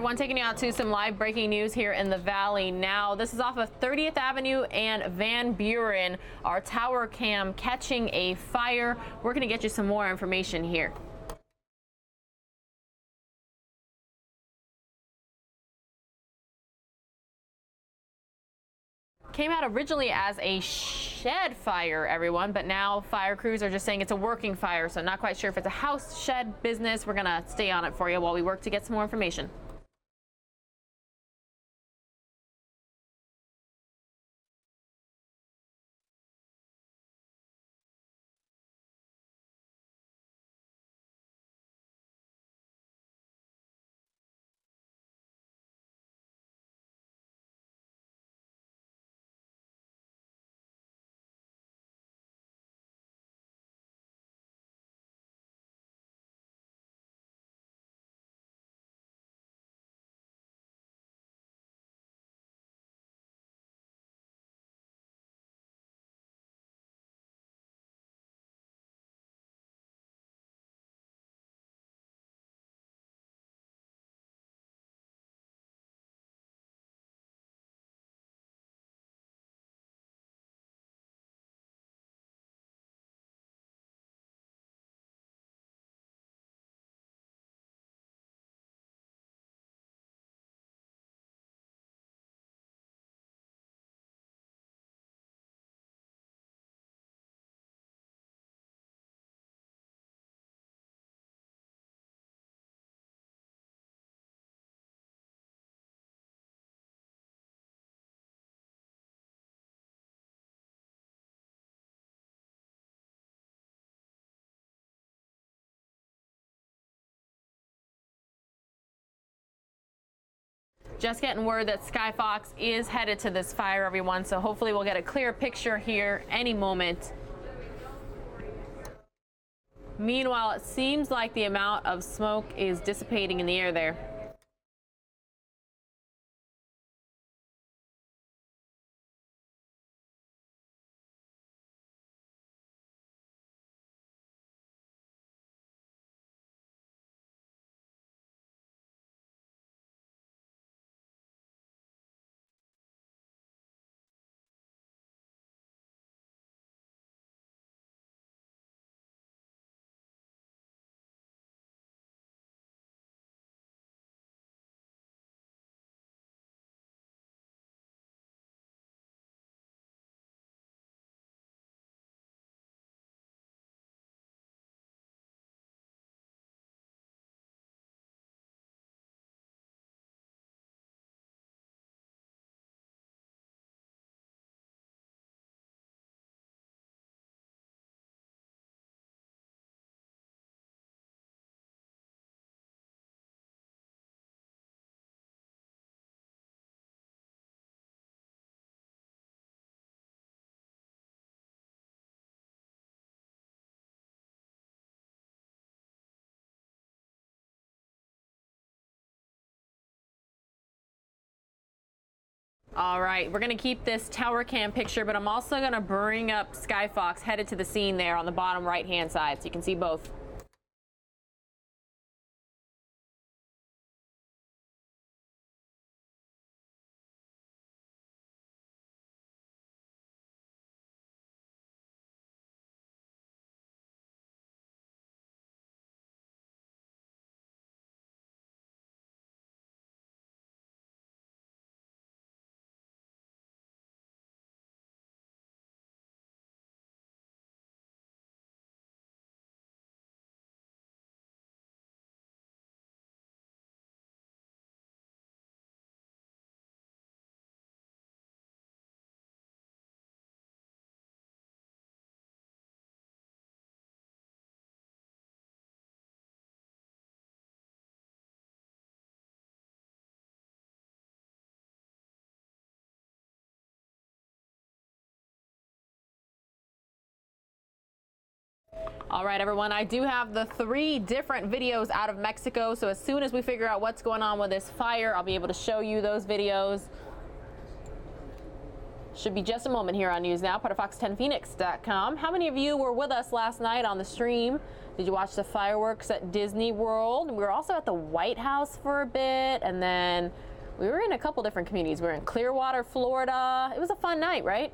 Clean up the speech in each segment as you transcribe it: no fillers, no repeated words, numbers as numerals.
Everyone, taking you out to some live breaking news here in the Valley now. This is off of 30th Avenue and Van Buren. Our tower cam catching a fire. We're going to get you some more information here. Came out originally as a shed fire, everyone, but now fire crews are just saying it's a working fire, so not quite sure if it's a house, shed, business. We're going to stay on it for you while we work to get some more information. Just getting word that SkyFOX is headed to this fire, everyone, so hopefully we'll get a clear picture here any moment. Meanwhile, it seems like the amount of smoke is dissipating in the air there. All right, we're going to keep this tower cam picture, but I'm also going to bring up SkyFOX headed to the scene there on the bottom right-hand side so you can see both. All right, everyone, I do have the 3 different videos out of Mexico, so as soon as we figure out what's going on with this fire, I'll be able to show you those videos. Should be just a moment here on News Now, part of Fox10Phoenix.com. How many of you were with us last night on the stream? Did you watch the fireworks at Disney World? We were also at the White House for a bit, and then we were in a couple different communities. We were in Clearwater, Florida. It was a fun night, right?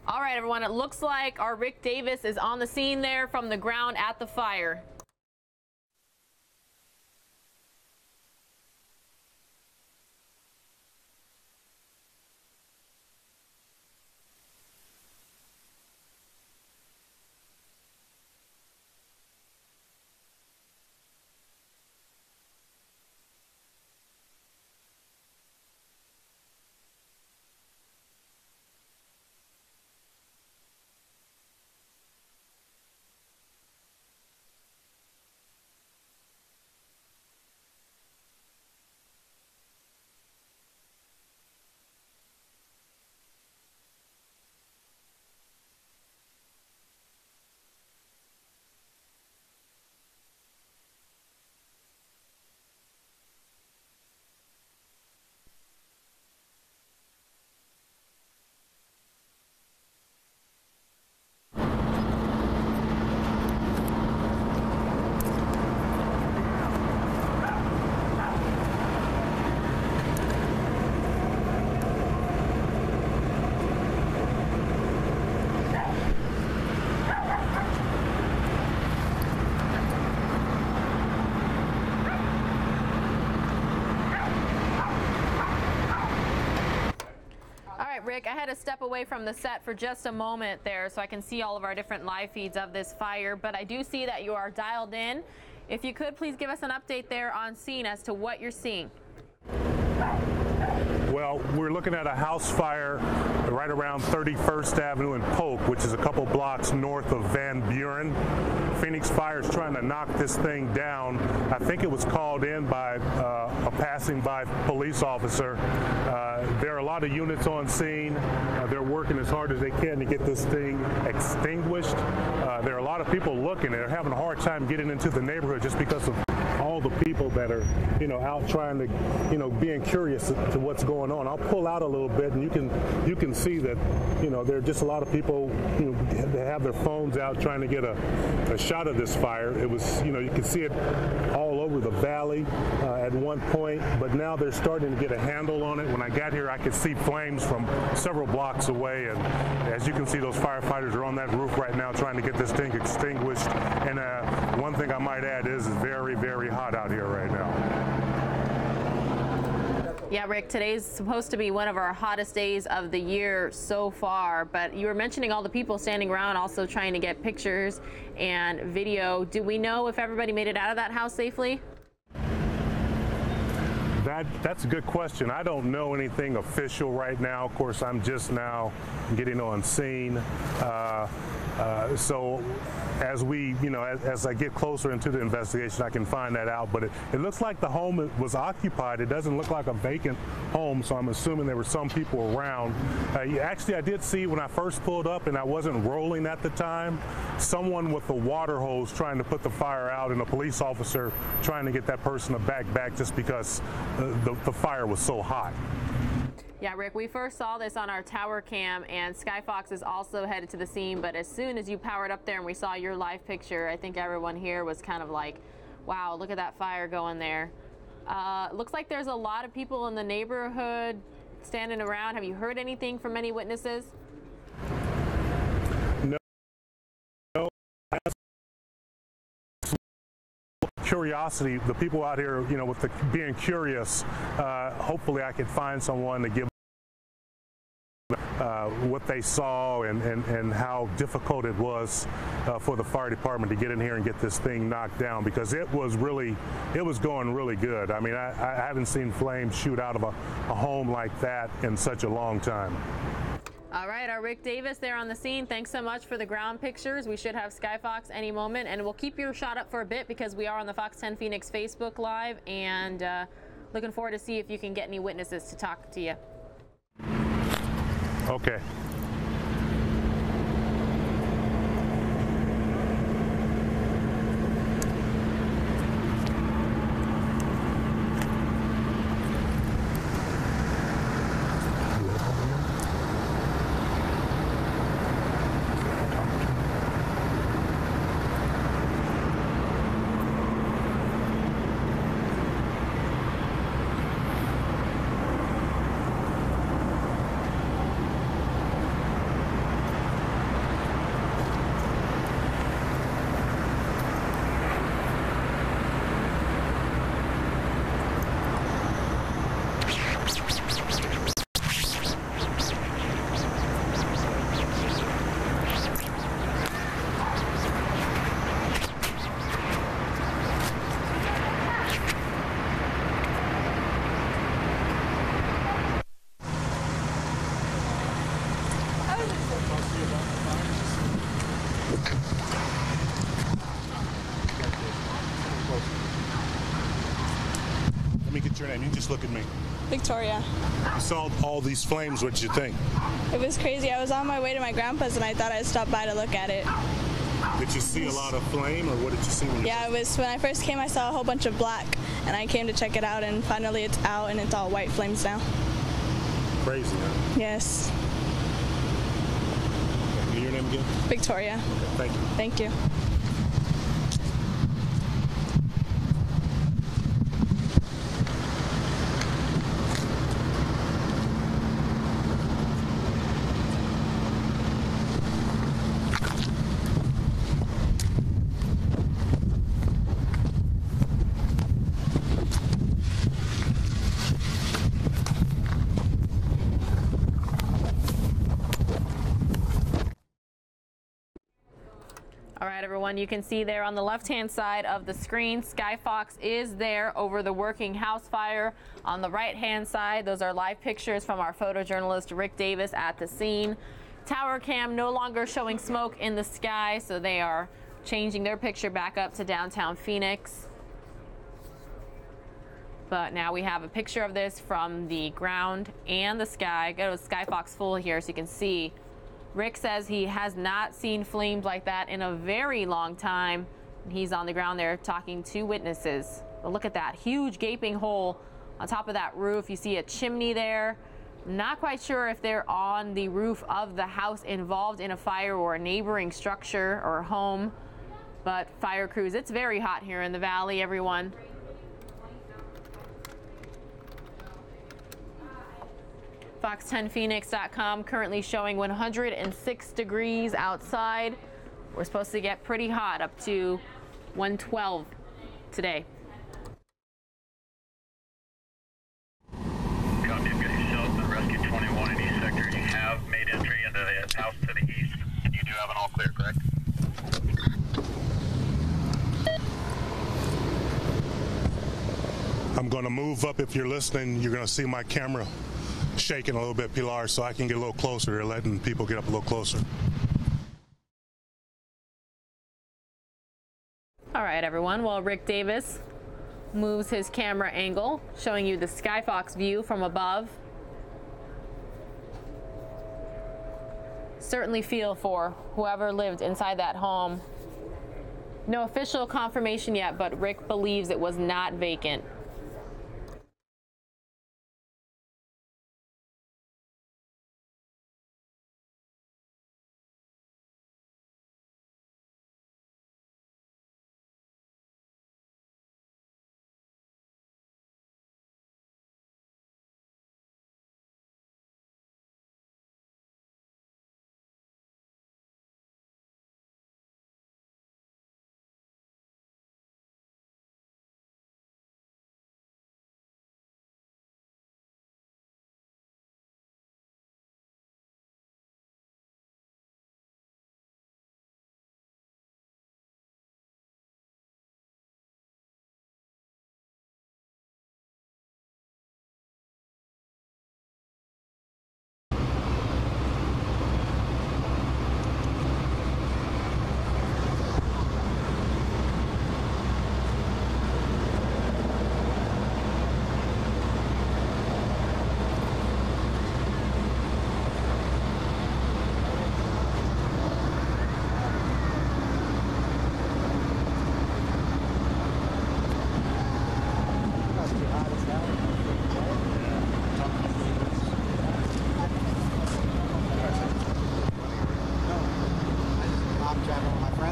All right, everyone, it looks like our Rick Davis is on the scene there from the ground at the fire. Rick, I had to step away from the set for just a moment there so I can see all of our different live feeds of this fire, but I do see that you are dialed in. If you could, please give us an update there on scene as to what you're seeing. Well, we're looking at a house fire right around 31st Avenue and Polk, which is a couple blocks north of Van Buren. Phoenix Fire is trying to knock this thing down. I think it was called in by a passing by police officer. There are a lot of units on scene. They're working as hard as they can to get this thing extinguished. There are a lot of people looking. They're having a hard time getting into the neighborhood just because of all the people that are, out trying to, being curious to what's going on. I'll pull out a little bit, and you can see that, there are just a lot of people, that have their phones out trying to get a shot of this fire. It was, you can see it all over the valley at one point, but now they're starting to get a handle on it. When I got here, I could see flames from several blocks away, and as you can see, those firefighters are on that roof right now trying to get this thing extinguished. And one thing I might add is it's very, very hot out here right now. Yeah, Rick, today's supposed to be one of our hottest days of the year so far, but you were mentioning all the people standing around also trying to get pictures and video. Do we know if everybody made it out of that house safely? That's a good question. I don't know anything official right now. Of course, I'm just now getting on scene. So as we, as I get closer into the investigation, I can find that out. But it looks like the home was occupied. It doesn't look like a vacant home, so I'm assuming there were some people around. Actually, I did see when I first pulled up, and I wasn't rolling at the time, someone with a water hose trying to put the fire out, and a police officer trying to get that person to back just because the fire was so hot. Yeah, Rick, we first saw this on our tower cam, and SkyFOX is also headed to the scene, but as soon as you powered up there and we saw your live picture, I think everyone here was kind of like, wow, look at that fire going there. Looks like there's a lot of people in the neighborhood standing around. Have you heard anything from any witnesses? No. Curiosity, the people out here, with being curious, hopefully I could find someone to give what they saw and how difficult it was for the fire department to get in here and get this thing knocked down, because it was going really good. I mean, I haven't seen flames shoot out of a home like that in such a long time. All right, our Rick Davis there on the scene. Thanks so much for the ground pictures. We should have SkyFOX any moment, and we'll keep your shot up for a bit because we are on the Fox 10 Phoenix Facebook Live, and looking forward to see if you can get any witnesses to talk to you. Okay. Let me get your name. You just look at me. Victoria. You saw all these flames. What did you think? It was crazy. I was on my way to my grandpa's and I thought I'd stop by to look at it. Did you see a lot of flame, or what did you see when you Yeah, it was when I first came, I saw a whole bunch of black, and I came to check it out, and finally it's out, and it's all white flames now. Crazy, huh? Yes. Okay, your name again? Victoria. Okay, thank you. Thank you. All right, everyone, you can see there on the left-hand side of the screen, SkyFOX is there over the working house fire. On the right-hand side, those are live pictures from our photojournalist Rick Davis at the scene. Tower cam no longer showing smoke in the sky, so they are changing their picture back up to downtown Phoenix. But now we have a picture of this from the ground and the sky. Go to SkyFOX full here so you can see. Rick says he has not seen flames like that in a very long time. He's on the ground there talking to witnesses. But look at that huge gaping hole on top of that roof. You see a chimney there. Not quite sure if they're on the roof of the house involved in a fire or a neighboring structure or home. But fire crews, it's very hot here in the valley, everyone. Fox10Phoenix.com currently showing 106 degrees outside. We're supposed to get pretty hot, up to 112 today. Copy, I've got yourself and Rescue 21 in East Sector. You have made entry into the house to the east, and you do have an all clear, correct? I'm going to move up. If you're listening, you're going to see my camera shaking a little bit, Pilar, so I can get a little closer. They're letting people get up a little closer. All right, everyone. Well, Rick Davis moves his camera angle, showing you the SkyFOX view from above. Certainly feel for whoever lived inside that home. No official confirmation yet, but Rick believes it was not vacant.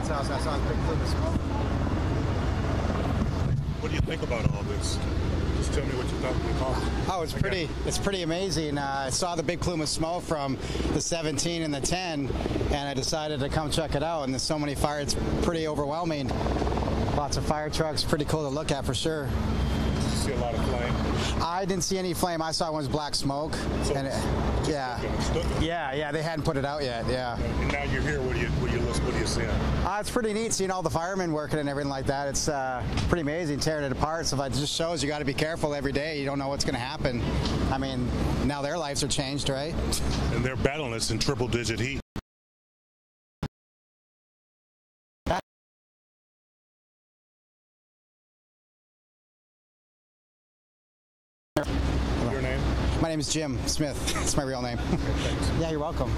aunt's house. I saw a big plume of smoke. What do you think about all this? Just tell me what you thought when you called. Oh, it's pretty amazing. I saw the big plume of smoke from the 17 and the 10, and I decided to come check it out. And there's so many fires, it's pretty overwhelming. Lots of fire trucks, pretty cool to look at for sure. Did you see a lot of flame? I didn't see any flame. I saw it was black smoke. So And yeah, they hadn't put it out yet. Yeah. And now you're here. What do you see? It's pretty neat seeing all the firemen working and everything like that. It's pretty amazing tearing it apart. So it just shows you got to be careful every day. You don't know what's going to happen. I mean, now their lives are changed, right? And they're battling this in triple-digit heat. My name is Jim Smith. It's my real name. Yeah, you're welcome.